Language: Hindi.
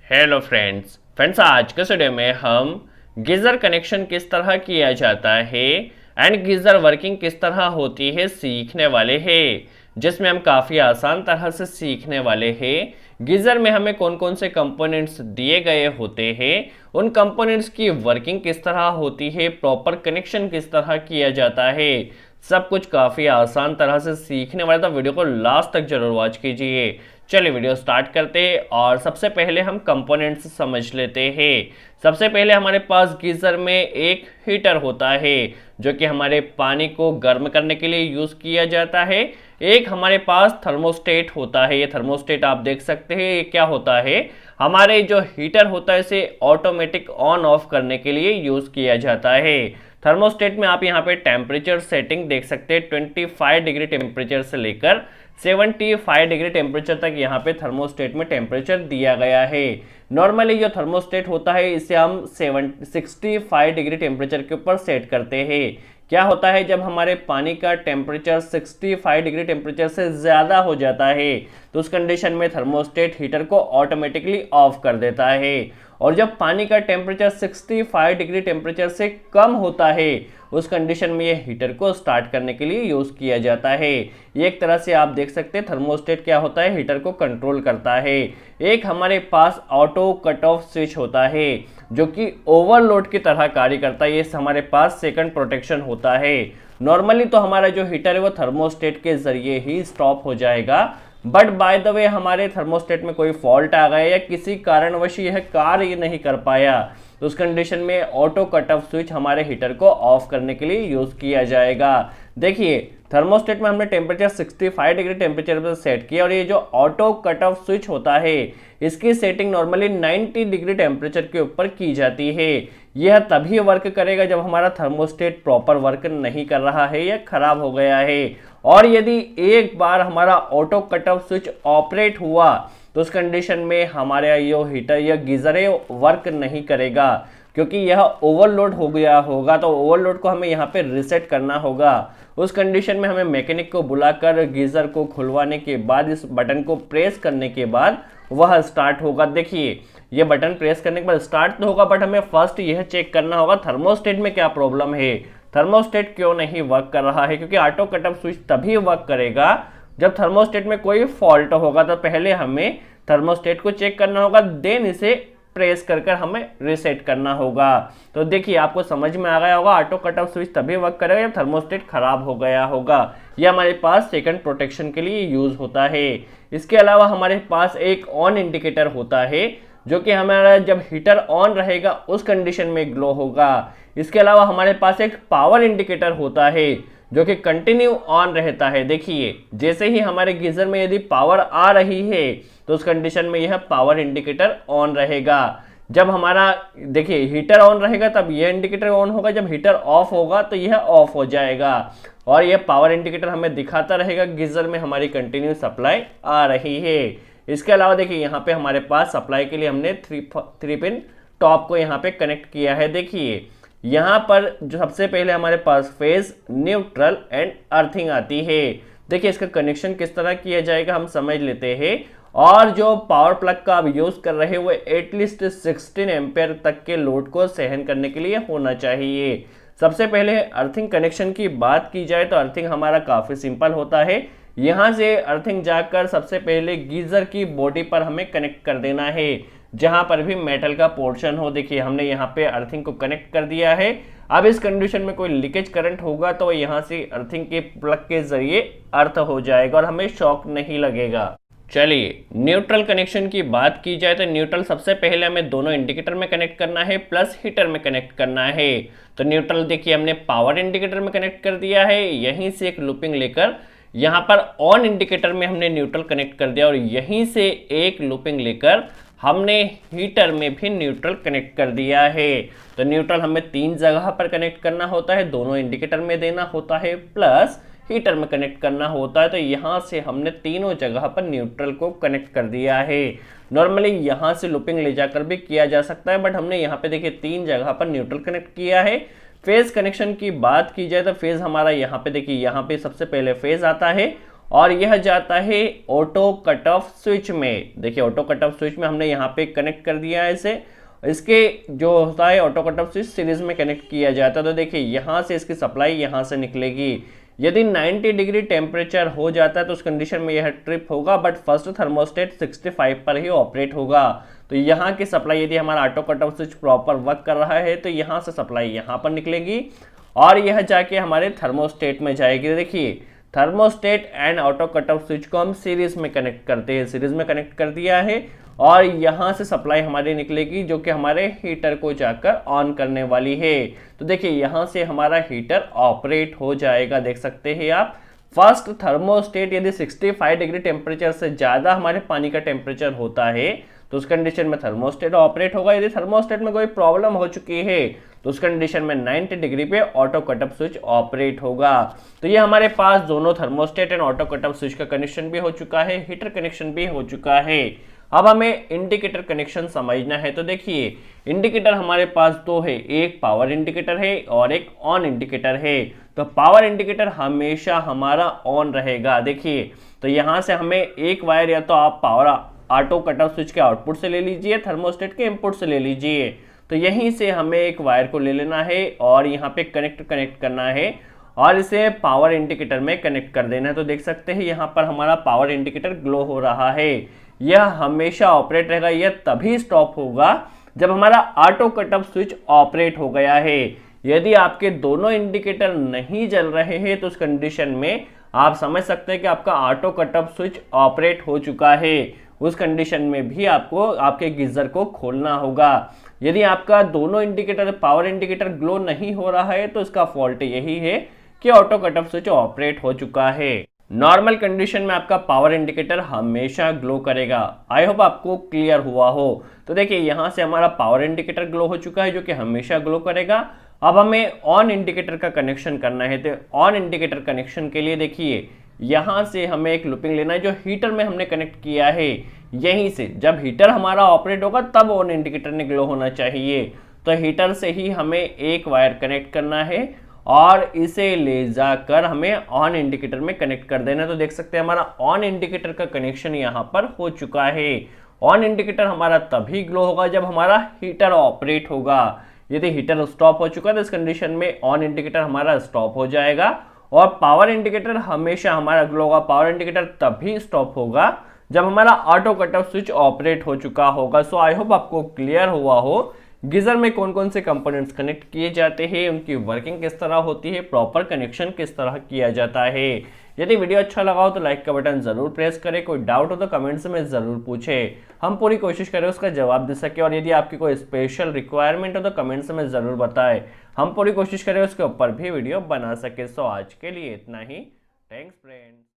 हेलो फ्रेंड्स आज के वीडियो में हम गीजर कनेक्शन किस तरह किया जाता है एंड गीजर वर्किंग किस तरह होती है सीखने वाले हैं, जिसमें हम काफ़ी आसान तरह से सीखने वाले हैं। गीजर में हमें कौन कौन से कंपोनेंट्स दिए गए होते हैं, उन कंपोनेंट्स की वर्किंग किस तरह होती है, प्रॉपर कनेक्शन किस तरह किया जाता है, सब कुछ काफ़ी आसान तरह से सीखने वाले। तो वीडियो को लास्ट तक जरूर वॉच कीजिए। चलिए वीडियो स्टार्ट करते हैं और सबसे पहले हम कंपोनेंट्स समझ लेते हैं। सबसे पहले हमारे पास गीजर में एक हीटर होता है जो कि हमारे पानी को गर्म करने के लिए यूज़ किया जाता है। एक हमारे पास थर्मोस्टेट होता है। ये थर्मोस्टेट आप देख सकते हैं, ये क्या होता है, हमारे जो हीटर होता है इसे ऑटोमेटिक ऑन ऑफ करने के लिए यूज़ किया जाता है। थर्मोस्टेट में आप यहाँ पे टेम्परेचर सेटिंग देख सकते हैं। 25 डिग्री टेम्परेचर से लेकर 75 डिग्री टेम्परेचर तक यहाँ पे थर्मोस्टेट में टेम्परेचर दिया गया है। नॉर्मली जो थर्मोस्टेट होता है इसे हम 65 डिग्री टेम्परेचर के ऊपर सेट करते हैं। क्या होता है, जब हमारे पानी का टेम्परेचर 65 डिग्री टेम्परेचर से ज़्यादा हो जाता है तो उस कंडीशन में थर्मोस्टेट हीटर को ऑटोमेटिकली ऑफ कर देता है। और जब पानी का टेम्परेचर 65 डिग्री टेम्परेचर से कम होता है उस कंडीशन में ये हीटर को स्टार्ट करने के लिए यूज़ किया जाता है। ये एक तरह से आप देख सकते हैं थर्मोस्टेट क्या होता है, हीटर को कंट्रोल करता है। एक हमारे पास ऑटो कट ऑफ स्विच होता है जो कि ओवरलोड की तरह कार्य करता है। ये हमारे पास सेकंड प्रोटेक्शन होता है। नॉर्मली तो हमारा जो हीटर है वो थर्मोस्टेट के जरिए ही स्टॉप हो जाएगा, बट बाय द वे हमारे थर्मोस्टेट में कोई फॉल्ट आ गया या किसी कारणवश यह कार्य नहीं कर पाया तो उस कंडीशन में ऑटो कट ऑफ स्विच हमारे हीटर को ऑफ करने के लिए यूज़ किया जाएगा। देखिए थर्मोस्टेट में हमने टेम्परेचर 65 डिग्री टेम्परेचर पर सेट किया और ये जो ऑटो कट ऑफ स्विच होता है इसकी सेटिंग नॉर्मली 90 डिग्री टेम्परेचर के ऊपर की जाती है। यह तभी वर्क करेगा जब हमारा थर्मोस्टेट प्रॉपर वर्क नहीं कर रहा है या खराब हो गया है। और यदि एक बार हमारा auto cut off switch operate हुआ तो उस कंडीशन में हमारे ये हीटर या गीजर है वर्क नहीं करेगा, क्योंकि यह ओवरलोड हो गया होगा। तो ओवरलोड को हमें यहाँ पे रिसेट करना होगा। उस कंडीशन में हमें मैकेनिक को बुलाकर गीजर को खुलवाने के बाद इस बटन को प्रेस करने के बाद वह स्टार्ट होगा। देखिए ये बटन प्रेस करने के बाद स्टार्ट तो होगा, बट हमें फर्स्ट यह चेक करना होगा थर्मोस्टेट में क्या प्रॉब्लम है, थर्मोस्टेट क्यों नहीं वर्क कर रहा है। क्योंकि ऑटो कट ऑफ स्विच तभी वर्क करेगा जब थर्मोस्टेट में कोई फॉल्ट होगा। तो पहले हमें थर्मोस्टेट को चेक करना होगा, देन इसे प्रेस कर हमें रीसेट करना होगा। तो देखिए आपको समझ में आ गया होगा, ऑटो कट ऑफ स्विच तभी वर्क करेगा जब थर्मोस्टेट खराब हो गया होगा। यह हमारे पास सेकंड प्रोटेक्शन के लिए यूज होता है। इसके अलावा हमारे पास एक ऑन इंडिकेटर होता है जो कि हमारा जब हीटर ऑन रहेगा उस कंडीशन में ग्लो होगा। इसके अलावा हमारे पास एक पावर इंडिकेटर होता है जो कि कंटिन्यू ऑन रहता है। देखिए जैसे ही हमारे गीजर में यदि पावर आ रही है तो उस कंडीशन में यह पावर इंडिकेटर ऑन रहेगा। जब हमारा देखिए हीटर ऑन रहेगा तब यह इंडिकेटर ऑन होगा, जब हीटर ऑफ होगा तो यह ऑफ हो जाएगा। और यह पावर इंडिकेटर हमें दिखाता रहेगा गीजर में हमारी कंटिन्यू सप्लाई आ रही है। इसके अलावा देखिए यहाँ पे हमारे पास सप्लाई के लिए हमने थ्री पिन टॉप को यहाँ पे कनेक्ट किया है। देखिए यहाँ पर जो सबसे पहले हमारे पास फेज, न्यूट्रल एंड अर्थिंग आती है। देखिए इसका कनेक्शन किस तरह किया जाएगा हम समझ लेते हैं। और जो पावर प्लग का आप यूज़ कर रहे हैं वो एटलीस्ट 16 एम्पेयर तक के लोड को सहन करने के लिए होना चाहिए। सबसे पहले अर्थिंग कनेक्शन की बात की जाए तो अर्थिंग हमारा काफ़ी सिंपल होता है। यहाँ से अर्थिंग जाकर सबसे पहले गीजर की बॉडी पर हमें कनेक्ट कर देना है, जहां पर भी मेटल का पोर्शन हो। देखिए हमने यहाँ पे अर्थिंग को कनेक्ट कर दिया है। अब इस कंडीशन में कोई लीकेज करंट होगा तो यहाँ से अर्थिंग के प्लग के जरिए अर्थ हो जाएगा और हमें शॉक नहीं लगेगा। चलिए न्यूट्रल कनेक्शन की बात की जाए तो न्यूट्रल सबसे पहले हमें दोनों इंडिकेटर में कनेक्ट करना है प्लस हीटर में कनेक्ट करना है। तो न्यूट्रल देखिए हमने पावर इंडिकेटर में कनेक्ट कर दिया है, यहीं से एक लूपिंग लेकर यहाँ पर ऑन इंडिकेटर में हमने न्यूट्रल कनेक्ट कर दिया और यहीं से एक लूपिंग लेकर हमने हीटर में भी न्यूट्रल कनेक्ट कर दिया है। तो न्यूट्रल हमें 3 जगह पर कनेक्ट करना होता है, दोनों इंडिकेटर में देना होता है प्लस हीटर में कनेक्ट करना होता है। तो यहाँ से हमने तीनों जगह पर न्यूट्रल को कनेक्ट कर दिया है। नॉर्मली यहाँ से लूपिंग ले जाकर भी किया जा सकता है, बट हमने यहाँ पे देखिए 3 जगह पर न्यूट्रल कनेक्ट किया है। फेज कनेक्शन की बात की जाए तो फेज हमारा यहाँ पे देखिए, यहाँ पे सबसे पहले फेज आता है और यह जाता है ऑटो कट ऑफ स्विच में। देखिए ऑटो कट ऑफ स्विच में हमने यहाँ पे कनेक्ट कर दिया है इसे। इसके जो होता है auto cut off switch series में कनेक्ट किया जाता है। तो देखिए यहाँ से इसकी सप्लाई यहाँ से निकलेगी। यदि 90 डिग्री टेम्परेचर हो जाता है तो उस कंडीशन में यह ट्रिप होगा, बट फर्स्ट थर्मोस्टेट 65 पर ही ऑपरेट होगा। तो यहाँ की सप्लाई यदि हमारा auto cut off switch proper work कर रहा है तो यहाँ से सप्लाई यहाँ पर निकलेगी और यह जाके हमारे थर्मोस्टेट में जाएगी। देखिए thermostat and auto cut off switch को हम सीरीज में कनेक्ट करते हैं, सीरीज में कनेक्ट कर दिया है और यहाँ से सप्लाई हमारी निकलेगी जो कि हमारे हीटर को जाकर ऑन करने वाली है। तो देखिए यहाँ से हमारा हीटर ऑपरेट हो जाएगा। देख सकते हैं आप फर्स्ट थर्मोस्टेट यदि 65 डिग्री टेम्परेचर से ज़्यादा हमारे पानी का टेम्परेचर होता है तो उस कंडीशन में थर्मोस्टेट ऑपरेट होगा। यदि थर्मोस्टेट में कोई प्रॉब्लम हो चुकी है तो उस कंडीशन में 90 डिग्री पे auto cut off switch operate होगा। तो ये हमारे पास दोनों thermostat and auto cut off switch का कनेक्शन भी हो चुका है, हीटर कनेक्शन भी हो चुका है। अब हमें इंडिकेटर कनेक्शन समझना है। तो देखिए इंडिकेटर हमारे पास दो है, एक पावर इंडिकेटर है और एक ऑन इंडिकेटर है। तो पावर इंडिकेटर हमेशा हमारा ऑन रहेगा। देखिए तो यहाँ से हमें एक वायर या तो आप power auto cut off switch के आउटपुट से ले लीजिए, थर्मोस्टेट के इनपुट से ले लीजिए। तो यहीं से हमें एक वायर को ले लेना है और यहाँ पे कनेक्ट करना है और इसे पावर इंडिकेटर में कनेक्ट कर देना है। तो देख सकते हैं यहाँ पर हमारा पावर इंडिकेटर ग्लो हो रहा है। यह हमेशा ऑपरेट रहेगा, यह तभी स्टॉप होगा जब हमारा auto cut off switch operate हो गया है। यदि आपके दोनों इंडिकेटर नहीं जल रहे हैं तो उस कंडीशन में आप समझ सकते हैं कि आपका auto cut off switch operate हो चुका है। उस कंडीशन में भी आपको आपके गीजर को खोलना होगा। यदि आपका दोनों इंडिकेटर पावर इंडिकेटर ग्लो नहीं हो रहा है तो इसका फॉल्ट यही है कि auto cut off switch operate हो चुका है। नॉर्मल कंडीशन में आपका पावर इंडिकेटर हमेशा ग्लो करेगा। आई होप आपको क्लियर हुआ हो। तो देखिए यहाँ से हमारा पावर इंडिकेटर ग्लो हो चुका है जो कि हमेशा ग्लो करेगा। अब हमें ऑन इंडिकेटर का कनेक्शन करना है। तो ऑन इंडिकेटर कनेक्शन के लिए देखिए यहाँ से हमें एक लूपिंग लेना है जो हीटर में हमने कनेक्ट किया है। यहीं से जब हीटर हमारा ऑपरेट होगा तब ऑन इंडिकेटर ने ग्लो होना चाहिए। तो हीटर से ही हमें एक वायर कनेक्ट करना है और इसे ले जाकर हमें ऑन इंडिकेटर में कनेक्ट कर देना है। तो देख सकते हैं हमारा ऑन इंडिकेटर का कनेक्शन यहाँ पर हो चुका है। ऑन इंडिकेटर हमारा तभी ग्लो होगा जब हमारा हीटर ऑपरेट होगा। यदि हीटर स्टॉप हो चुका है तो इस कंडीशन में ऑन इंडिकेटर हमारा स्टॉप हो जाएगा और पावर इंडिकेटर हमेशा हमारा ग्लो होगा। पावर इंडिकेटर तभी स्टॉप होगा जब हमारा auto cut off switch operate हो चुका होगा। सो आई होप आपको क्लियर हुआ हो गीजर में कौन कौन से कंपोनेंट्स कनेक्ट किए जाते हैं, उनकी वर्किंग किस तरह होती है, प्रॉपर कनेक्शन किस तरह किया जाता है। यदि वीडियो अच्छा लगा हो तो लाइक का बटन जरूर प्रेस करें। कोई डाउट हो तो कमेंट्स में जरूर पूछे, हम पूरी कोशिश करें उसका जवाब दे सके। और यदि आपकी कोई स्पेशल रिक्वायरमेंट हो तो कमेंट्स में जरूर बताएं, हम पूरी कोशिश करें उसके ऊपर भी वीडियो बना सके। सो आज के लिए इतना ही। Thanks friends.